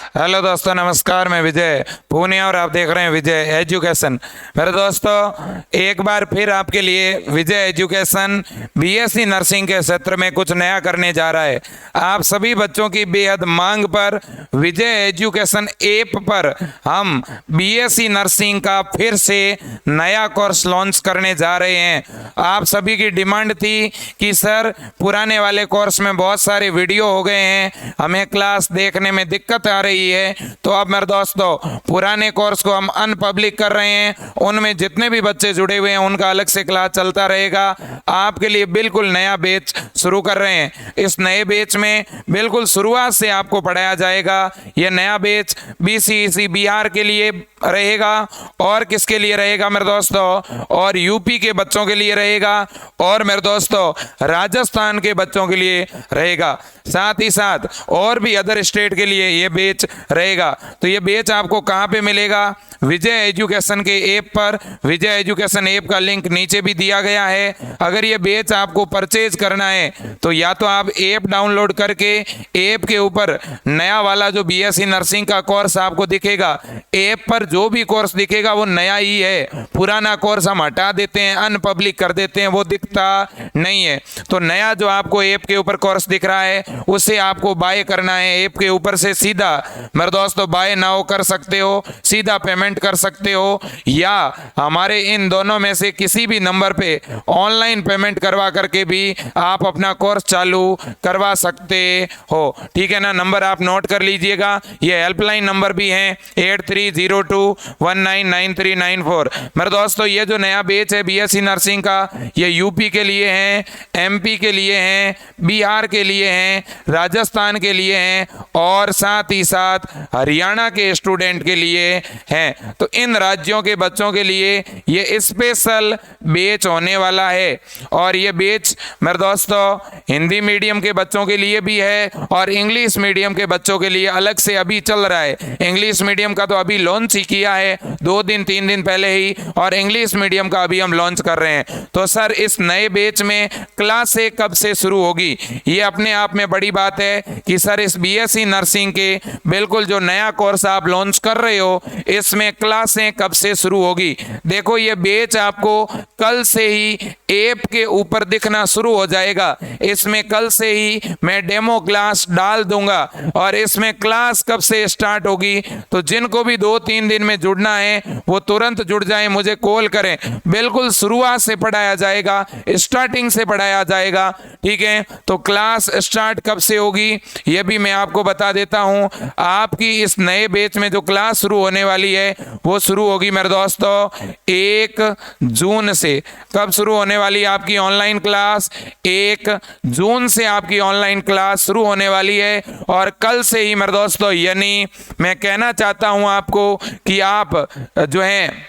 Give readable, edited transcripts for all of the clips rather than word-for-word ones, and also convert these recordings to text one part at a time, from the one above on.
Hello दोस्तों, नमस्कार। मैं विजय पूनिया और आप देख रहे हैं विजय एजुकेशन। मेरे दोस्तों, एक बार फिर आपके लिए विजय एजुकेशन बीएससी नर्सिंग के क्षेत्र में कुछ नया करने जा रहा है। आप सभी बच्चों की बेहद मांग पर विजय एजुकेशन ऐप पर हम बीएससी नर्सिंग का फिर से नया कोर्स लॉन्च करने जा रहे हैं। आप सभी की डिमांड थी कि सर, पुराने वाले कोर्स में बहुत सारे वीडियो हो गए हैं, हमें क्लास देखने में दिक्कत आ रही है। तो अब मेरे दोस्तों, पुराने कोर्स को हम अनपब्लिक कर रहे हैं। उनमें जितने भी बच्चे जुड़े हुए हैं उनका अलग से क्लास चलता रहेगा। आपके लिए बिल्कुल नया बैच शुरू कर रहे हैं। इस नए बैच में बिल्कुल शुरुआत से आपको पढ़ाया जाएगा। यह नया बैच बीसीईसी बिहार के लिए रहेगा और किसके लिए रहेगा मेरे दोस्तों, और यूपी के बच्चों के लिए रहेगा, और मेरे दोस्तों राजस्थान के बच्चों के लिए रहेगा। साथ ही साथ और भी अदर स्टेट के लिए ये बैच रहेगा। तो ये बैच आपको कहाँ पे मिलेगा? विजय एजुकेशन के ऐप पर। विजय एजुकेशन ऐप का लिंक नीचे भी दिया गया है। अगर ये बैच आपको परचेज करना है तो या तो आप ऐप डाउनलोड करके ऐप के ऊपर नया वाला जो बीएससी नर्सिंग का कोर्स आपको दिखेगा, ऐप पर जो भी कोर्स दिखेगा वो नया ही है। पुराना कोर्स हम हटा देते हैं, अनपब्लिक कर देते हैं, वो दिखता नहीं है। तो नया जो आपको ऐप के ऊपर कोर्स दिख रहा है उसे आपको बाय करना है। ऐप के ऊपर से सीधा मेरे दोस्तों बाय नाउ कर सकते हो, सीधा पेमेंट कर सकते हो, या हमारे इन दोनों में से किसी भी नंबर पे ऑनलाइन पेमेंट करवा करके भी आप अपना कोर्स चालू करवा सकते हो। ठीक है ना? नंबर आप नोट कर लीजिएगा। ये हेल्पलाइन नंबर भी है 8302199394। मेरे दोस्तों, ये जो नया बैच है बीएससी नर्सिंग का, ये यूपी के लिए है, एमपी के लिए है, बिहार के लिए है, राजस्थान के लिए हैं और साथ ही साथ हरियाणा के स्टूडेंट के लिए हैं। तो इन राज्यों के बच्चों के लिए ये स्पेशल बैच होने वाला है। और ये बैच मेरे दोस्तों हिंदी मीडियम के बच्चों के लिए भी है और इंग्लिश मीडियम के बच्चों के लिए अलग से अभी चल रहा है। इंग्लिश मीडियम का तो अभी लॉन्च ही किया है 2-3 दिन पहले ही, और इंग्लिश मीडियम का अभी हम लॉन्च कर रहे हैं। तो सर, इस नए बैच में क्लासें कब से शुरू होगी? ये अपने आप में बड़ी बात है कि सर, इस बीएससी नर्सिंग के बिल्कुल जो नया कोर्स आप लॉन्च कर रहे हो, इसमें क्लासें कब से शुरू होगी? देखो, ये बैच आपको कल से ही ऐप के ऊपर दिखना शुरू हो जाएगा। इसमें कल से ही मैं डेमो क्लास डाल दूंगा। और इसमें क्लास कब से स्टार्ट होगी? तो जिनको भी 2-3 दिन में जुड़ना है वो तुरंत जुड़ जाएं, मुझे कॉल करें। बिल्कुल शुरुआत से पढ़ाया जाएगा, स्टार्टिंग से पढ़ाया जाएगा। ठीक है? तो क्लास स्टार्ट कब से होगी ये भी मैं आपको बता देता हूं। आपकी इस नए बैच में जो क्लास शुरू होने वाली है वो शुरू होगी मेरे दोस्तों 1 जून से। कब शुरू होने वाली है आपकी ऑनलाइन क्लास? 1 जून से आपकी ऑनलाइन क्लास शुरू होने वाली है। और कल से ही मेरे दोस्तों, यानी मैं कहना चाहता हूं आपको कि आप जो है,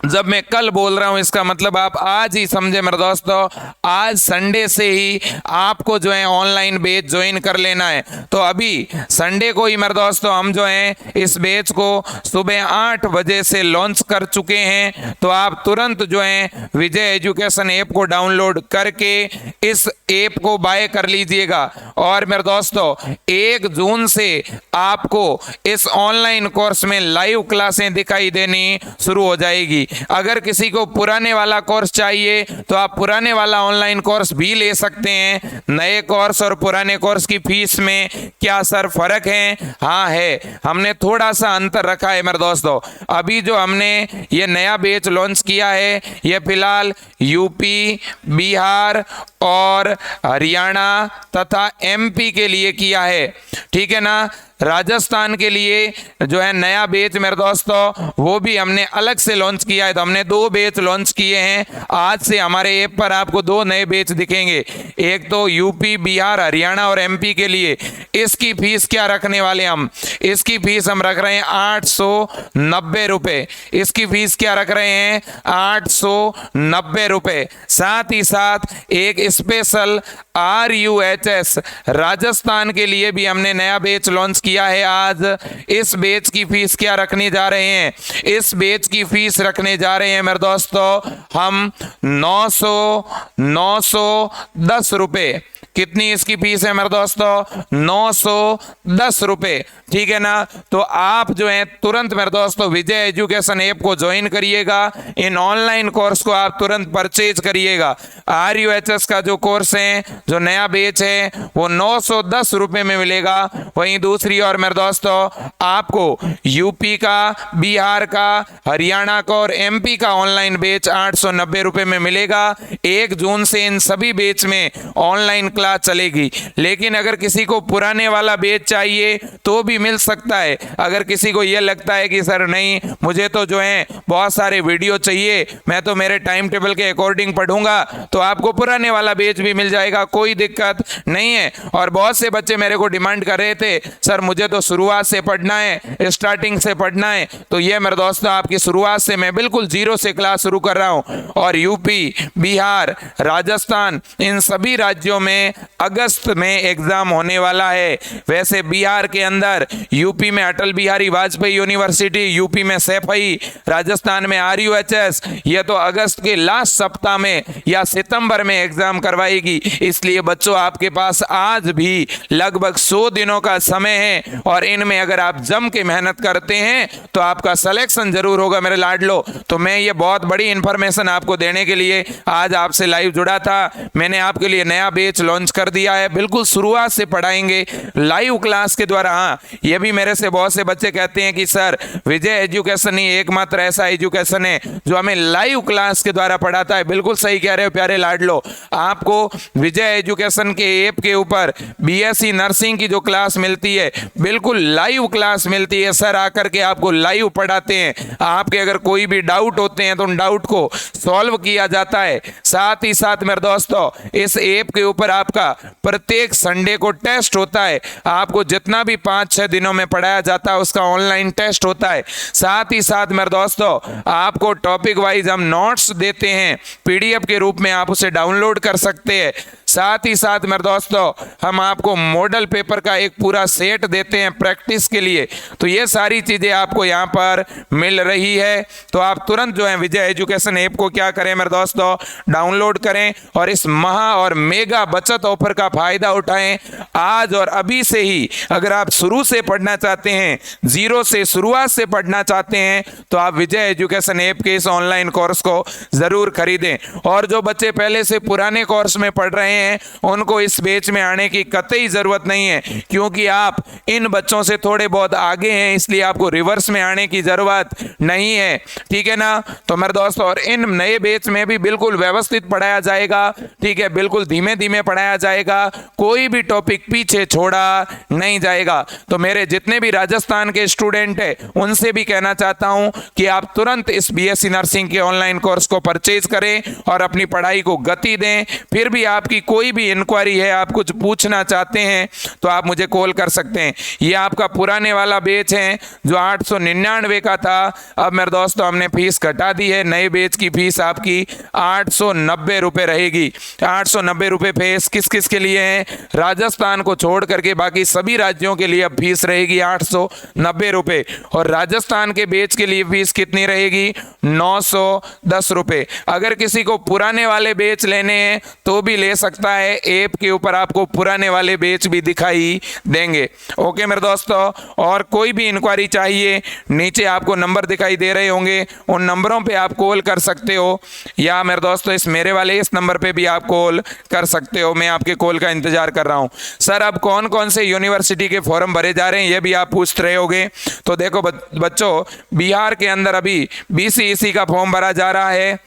जब मैं कल बोल रहा हूं इसका मतलब आप आज ही समझे मेरे दोस्तों। आज संडे से ही आपको जो है ऑनलाइन बैच ज्वाइन कर लेना है। तो अभी संडे को ही मेरे दोस्तों हम जो है इस बैच को सुबह 8 बजे से लॉन्च कर चुके हैं। तो आप तुरंत जो है विजय एजुकेशन ऐप को डाउनलोड करके इस ऐप को बाय कर लीजिएगा। और मेरे दोस्तों, 1 जून से आपको इस ऑनलाइन कोर्स में लाइव क्लासें दिखाई देनी शुरू हो जाएगी। अगर किसी को पुराने वाला कोर्स चाहिए तो आप पुराने वाला ऑनलाइन कोर्स भी ले सकते हैं। नए कोर्स और पुराने कोर्स की फीस में क्या सर फर्क है? हाँ है, हमने थोड़ा सा अंतर रखा है मेरे दोस्तों। अभी जो हमने ये नया बैच लॉन्च किया है ये फिलहाल यूपी, बिहार और हरियाणा तथा एमपी के लिए किया है। ठीक है ना? राजस्थान के लिए जो है नया बैच मेरे दोस्तों वो भी हमने अलग से लॉन्च किया है। तो हमने 2 बैच लॉन्च किए हैं। आज से हमारे ऐप पर आपको 2 नए बैच दिखेंगे। एक तो यूपी, बिहार, हरियाणा और एमपी के लिए। इसकी फीस क्या रखने वाले हम? इसकी फीस हम रख रहे हैं 890 रुपये। इसकी फीस क्या रख रहे हैं? 890 रुपये। साथ ही साथ एक स्पेशल RUHS राजस्थान के लिए भी हमने नया बैच लॉन्च किया है आज। इस बैच की फीस क्या रखने जा रहे हैं? इस बैच की फीस रखने जा रहे हैं मेरे दोस्तों हम 910 रुपये। कितनी इसकी फीस है मेरे दोस्तों? 910 रुपए, ठीक है ना। तो आप जो है तुरंत मेरे दोस्तों विजय एजुकेशन ऐप को ज्वाइन करिएगा, इन ऑनलाइन कोर्स को आप तुरंत परचेज करिएगा। RUHS का जो कोर्स है, जो नया बैच है, वो 910 रुपए में मिलेगा। वहीं दूसरी ओर मेरे दोस्तों आपको यूपी का, बिहार का, हरियाणा का और MP का ऑनलाइन बैच 890 रुपए में मिलेगा। 1 जून से इन सभी बैच में ऑनलाइन क्लास चलेगी। लेकिन अगर किसी को पुराने वाला बैच चाहिए तो भी मिल सकता है। अगर किसी को यह लगता है कि सर नहीं, मुझे तो जो है बहुत सारे वीडियो चाहिए, मैं तो मेरे टाइम टेबल के अकॉर्डिंग पढ़ूंगा, तो आपको पुराने वाला बैच भी मिल जाएगा, कोई दिक्कत नहीं है। और बहुत से बच्चे मेरे को डिमांड कर रहे थे, सर मुझे तो शुरुआत से पढ़ना है, स्टार्टिंग से पढ़ना है। तो ये मेरे दोस्तों आपकी शुरुआत से मैं बिल्कुल जीरो से क्लास शुरू कर रहा हूं। और यूपी, बिहार, राजस्थान, इन सभी राज्यों में अगस्त में एग्जाम होने वाला है। वैसे बिहार के अंदर यूपी में अटल बिहारी वाजपेयी यूनिवर्सिटी, यूपी में सैफई, राजस्थान में RUHS, ये तो अगस्त के लास्ट सप्ताह में या सितंबर में एग्जाम करवाएगी। इसलिए बच्चों आपके पास आज भी लगभग 100 दिनों का समय है और इनमें अगर आप जम के मेहनत करते हैं तो आपका सिलेक्शन जरूर होगा मेरे लाडलो। तो मैं ये बहुत बड़ी इंफॉर्मेशन आपको देने के लिए आज आपसे लाइव जुड़ा था। मैंने आपके लिए नया बैच लॉन्च कर दिया है, बिल्कुल शुरुआत से पढ़ाएंगे लाइव क्लास के द्वारा। हाँ, ये भी मेरे से बहुत से बच्चे कहते हैं कि सर विजय एजुकेशन ही एकमात्र ऐसा एजुकेशन है जो हमें लाइव क्लास के द्वारा पढ़ाता है। बिल्कुल सही कह रहे हो प्यारे लाडलो, आपको विजय एजुकेशन के ऐप के ऊपर BSc नर्सिंग की जो क्लास मिलती है, बिल्कुल लाइव क्लास मिलती है। सर आकर के आपको लाइव पढ़ाते हैं। आपके अगर कोई भी डाउट होते हैं तो उन डाउट को सॉल्व किया जाता है। साथ ही साथ मेरे दोस्तों इस ऐप के ऊपर आपका प्रत्येक संडे को टेस्ट होता है। आपको जितना भी 5-6 दिनों में पढ़ाया जाता है उसका ऑनलाइन टेस्ट होता है। साथ ही साथ मेरे दोस्तों आपको टॉपिक वाइज हम नोट्स देते हैं, PDF के रूप में आप उसे डाउनलोड कर सकते हैं। साथ ही साथ मेरे दोस्तों हम आपको मॉडल पेपर का एक पूरा सेट देते हैं प्रैक्टिस के लिए। तो ये सारी चीजें आपको यहाँ पर मिल रही है। तो आप तुरंत जो है विजय एजुकेशन ऐप को क्या करें मेरे दोस्तों, डाउनलोड करें और इस महा और मेगा बचत ऑफर का फायदा उठाएं आज और अभी से ही। अगर आप शुरू से पढ़ना चाहते हैं, जीरो से शुरुआत से पढ़ना चाहते हैं, तो आप विजय एजुकेशन ऐप के इस ऑनलाइन कोर्स को जरूर खरीदें। और जो बच्चे पहले से पुराने कोर्स में पढ़ रहे हैं उनको इस बैच में आने की कतई जरूरत नहीं है, क्योंकि आप इन बच्चों से थोड़े बहुत आगे हैं, इसलिए आपको रिवर्स में आने की जरूरत नहीं है, ठीक है ना। तो मेरे दोस्तों और इन नए बैच में भी बिल्कुल व्यवस्थित पढ़ाया जाएगा, ठीक है, बिल्कुल धीमे धीमे पढ़ाया जाएगा, कोई भी टॉपिक पीछे छोड़ा नहीं जाएगा। तो मेरे जितने भी राजस्थान के स्टूडेंट हैं उनसे भी कहना चाहता हूं कि आप तुरंत इस BSc नर्सिंग के ऑनलाइन कोर्स को परचेज करें और अपनी पढ़ाई को गति दें। फिर भी आपकी कोई भी इंक्वायरी है, आप कुछ पूछना चाहते हैं तो आप मुझे कॉल कर सकते हैं। ये आपका पुराने वाला बैच है जो 899 का था, अब मेरे दोस्तों हमने फीस घटा दी है। नए बैच की फीस आपकी 890 रुपए रहेगी। 890 रुपए फीस किस किस के लिए है? राजस्थान को छोड़ करके बाकी सभी राज्यों के लिए अब फीस रहेगी 890 रुपए। और राजस्थान के बैच के लिए फीस कितनी रहेगी? 910 रुपए। अगर किसी को पुराने वाले बैच लेने हैं तो भी ले सकता है, ऐप के ऊपर आपको पुराने वाले बैच भी दिखाई देंगे। ओके मेरे दोस्तों, और कोई भी इंक्वायरी चाहिए नीचे आपको नंबर दिखाई दे रहे होंगे, उन नंबरों पे आप कॉल कर सकते हो, या मेरे दोस्तों इस मेरे वाले इस नंबर पे भी आप कॉल कर सकते हो। मैं आपके कॉल का इंतजार कर रहा हूं। सर अब कौन कौन से यूनिवर्सिटी के फॉर्म भरे जा रहे हैं ये भी आप पूछ रहे होगे। तो देखो बच्चों, बिहार के अंदर अभी BCEC का फॉर्म भरा जा रहा है।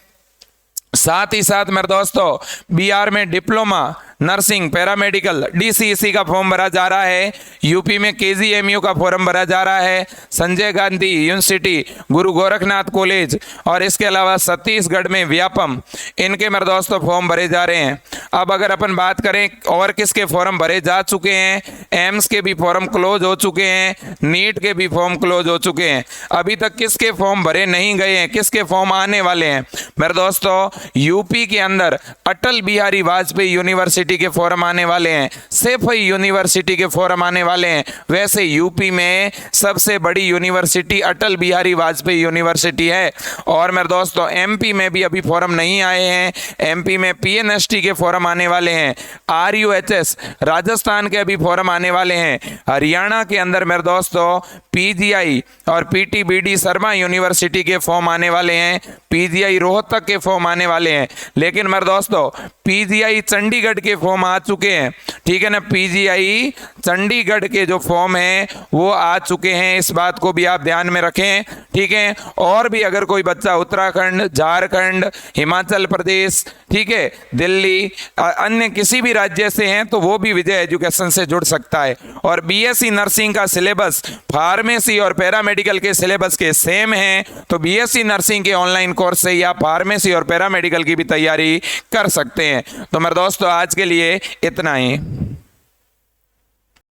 साथ ही साथ मेरे दोस्तों बिहार में डिप्लोमा नर्सिंग पैरामेडिकल DCEC का फॉर्म भरा जा रहा है। यूपी में KGMU का फॉर्म भरा जा रहा है, संजय गांधी यूनिवर्सिटी, गुरु गोरखनाथ कॉलेज, और इसके अलावा छत्तीसगढ़ में व्यापम, इनके मेरे दोस्तों फॉर्म भरे जा रहे हैं। अब अगर अपन बात करें और किसके फॉर्म भरे जा चुके हैं, एम्स के भी फॉर्म क्लोज हो चुके हैं, नीट के भी फॉर्म क्लोज हो चुके हैं। अभी तक किसके फॉर्म भरे नहीं गए हैं, किसके फॉर्म आने वाले हैं? मेरे दोस्तों यूपी के अंदर अटल बिहारी वाजपेयी यूनिवर्सिटी यूनिवर्सिटी के फॉर्म आने वाले हैं, सैफई यूनिवर्सिटी के फॉर्म आने वाले हैं। वैसे यूपी में सबसे बड़ी यूनिवर्सिटी अटल बिहारी वाजपेयी यूनिवर्सिटी है। और मेरे दोस्तों एमपी में भी अभी फॉर्म नहीं आए हैं, एमपी में पीएनएसटी के फॉर्म आने वाले हैं। आरयूएचएस राजस्थान के अभी फॉर्म आने वाले हैं। हरियाणा के अंदर मेरे दोस्तों पीजीआई और पीटीबीडी शर्मा यूनिवर्सिटी के फॉर्म आने वाले हैं, पीजीआई रोहतक के फॉर्म आने वाले हैं। लेकिन मेरे दोस्तों पीजीआई चंडीगढ़ के फॉर्म आ चुके हैं, ठीक है ना, पीजीआई चंडीगढ़ के जो फॉर्म हैं वो आ चुके हैं, इस बात को भी आप ध्यान में रखें, ठीक है। और भी अगर कोई बच्चा उत्तराखंड, झारखंड, हिमाचल प्रदेश, ठीक है, दिल्ली, अन्य किसी भी राज्य से हैं तो वो भी विजय एजुकेशन से जुड़ सकता है। और बीएससी नर्सिंग का सिलेबस फार्मेसी और पैरामेडिकल के सिलेबस के सेम है, तो बीएससी नर्सिंग के ऑनलाइन कोर्स से आप फार्मेसी और पैरामेडिकल की भी तैयारी कर सकते हैं। तो मेरे दोस्तों आज के लिए इतना ही।